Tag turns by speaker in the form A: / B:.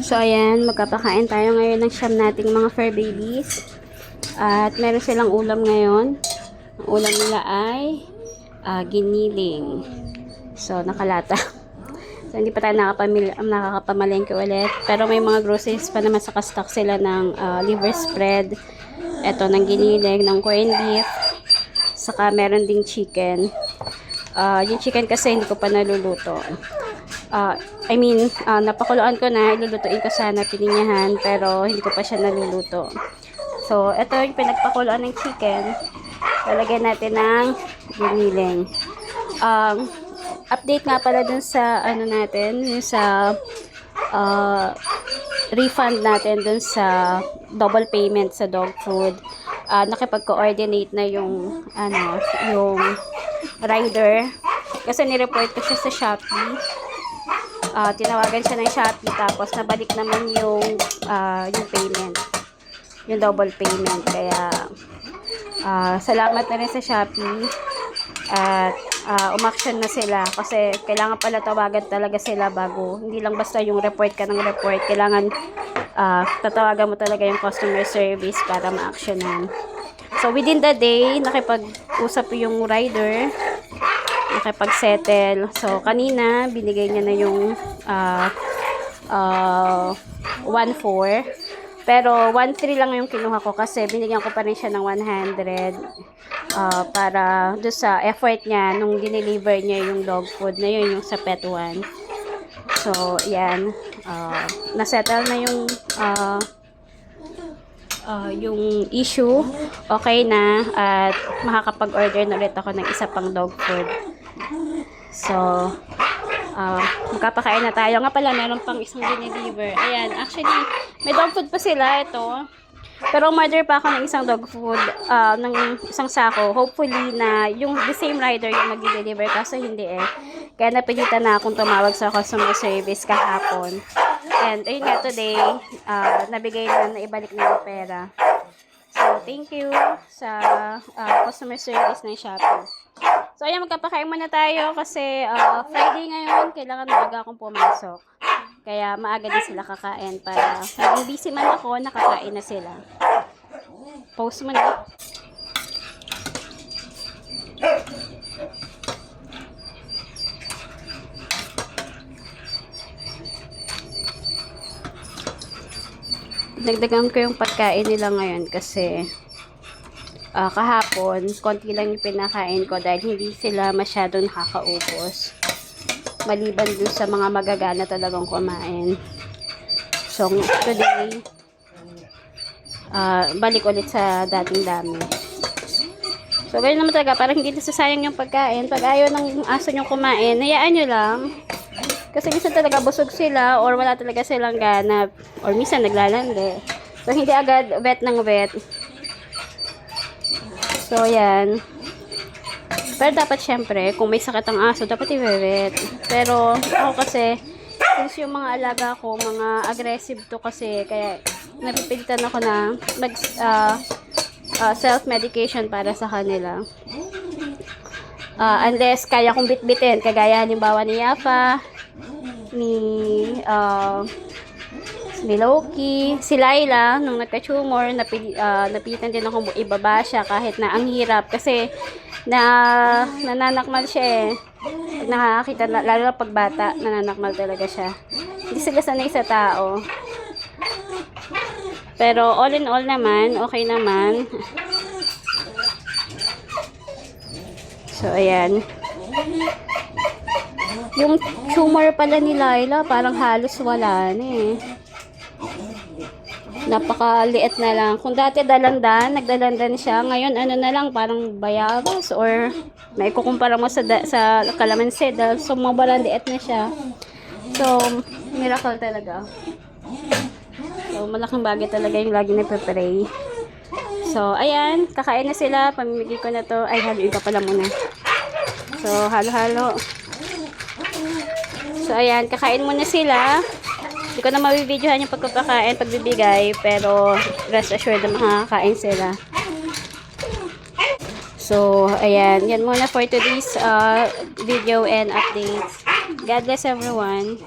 A: So, ayan, magkapakain tayo ngayon ng siyam nating mga fur babies. At meron silang ulam ngayon. Ang ulam nila ay giniling. So, nakalata. So, hindi pa tayo nakakapamalengke ulit. Pero may mga groceries pa naman sa stock sila ng liver spread. Ito, ng giniling, ng corned beef. Saka meron ding chicken. Yung chicken kasi hindi ko pa naluluto. Napakuluan ko na, ilulutuin ko sana pininyahan, pero hindi ko pa siya naluluto. So, ito yung pinagpakuluan ng chicken. Lalagyan natin ng giniling. Update nga pala dun sa, yung sa refund natin dun sa double payment sa dog food. Nakipag-coordinate na yung, yung rider. Kasi nireport ko siya sa Shopee. Tinawagan siya ng Shopee, tapos nabalik naman yung payment, yung double payment. Kaya salamat na rin sa Shopee at umaction na sila, kasi kailangan pala tawagan talaga sila bago, hindi lang basta yung report ka ng report, kailangan tatawagan mo talaga yung customer service para ma-actionan. So within the day, nakipag-usap yung rider, nakipag-settle. So, kanina, binigay niya na yung 1.4. Pero, 1.3 lang yung kinuha ko kasi binigyan ko pa rin siya ng 100 para doon sa effort niya nung dineliver niya yung dog food na yun, yung sa Pet One. So, yan. Nasettle na yung issue. Okay na. At makakapag-order na ulit ako ng isa pang dog food. So, magkapakain na tayo. Nga pala, meron pang isang dineliver. Ayan, actually, may dog food pa sila, ito. Pero umorder pa ako ng isang dog food, ng isang sako. Hopefully na yung the same rider yung mag-deliver, kaso hindi eh. Kaya napilitan na akong tumawag sa customer service kahapon. And ayun nga, today, nabigay na, naibalik na yung pera. So, thank you sa customer service ng Shopee. So, ayan, magkapakain muna tayo kasi Friday ngayon, kailangan maaga akong pumasok. Kaya maaga din sila kakain para naging busy man ako, nakakain na sila. Pause mo na. Dagdagan ko yung pagkain nila ngayon kasi kahapon, konti lang yung pinakain ko dahil hindi sila masyadong nakakaubos. Maliban dun sa mga magagana talagang kumain. So, today, balik ulit sa dating dami. So, ganyan naman talaga. Parang hindi nasasayang yung pagkain. Pag ayaw ng aso nyo kumain, hayaan nyo lang. Kasi minsan talaga busog sila or wala talaga silang gana. Or minsan naglalandi. So, hindi agad wet ng wet. So, yan. Pero dapat syempre, kung may sakit ang aso, dapat i-wet. Pero, ako kasi, since yung mga alaga ko, mga aggressive to kasi, kaya napipilitan ako na self-medication para sa kanila. Unless kaya kong bitbitin, kagaya halimbawa ni Yafa, ni Loki, si Laila, nung nagka-tumor, napilitan din akong ibaba siya kahit na ang hirap kasi nananakmal siya eh. Pag nakakita, lalo na pag bata, nananakmal talaga siya. Hindi sila sanay sa tao. Pero all in all naman, okay naman. So, ayan. Yung tumor pala ni Laila, parang halos wala na eh. Napakaliit na lang. Kung dati nagdalandan siya. Ngayon, ano na lang, parang bayabas or may kukumpara mo sa kalamansi dahil sumabalang liit na siya. So, miracle talaga. So, malaking bagay talaga yung lagi nagpe-pray. So, ayan, kakain na sila. Pamimigay ko na to. Ay, haluin ka pala muna. So, halo-halo. So, ayan, kakain muna sila. Hindi ko na mabibidyohan yung pagpapakain, pagbibigay, pero rest assured na makakain sila. So, ayan, yan muna for today's video and updates. God bless everyone.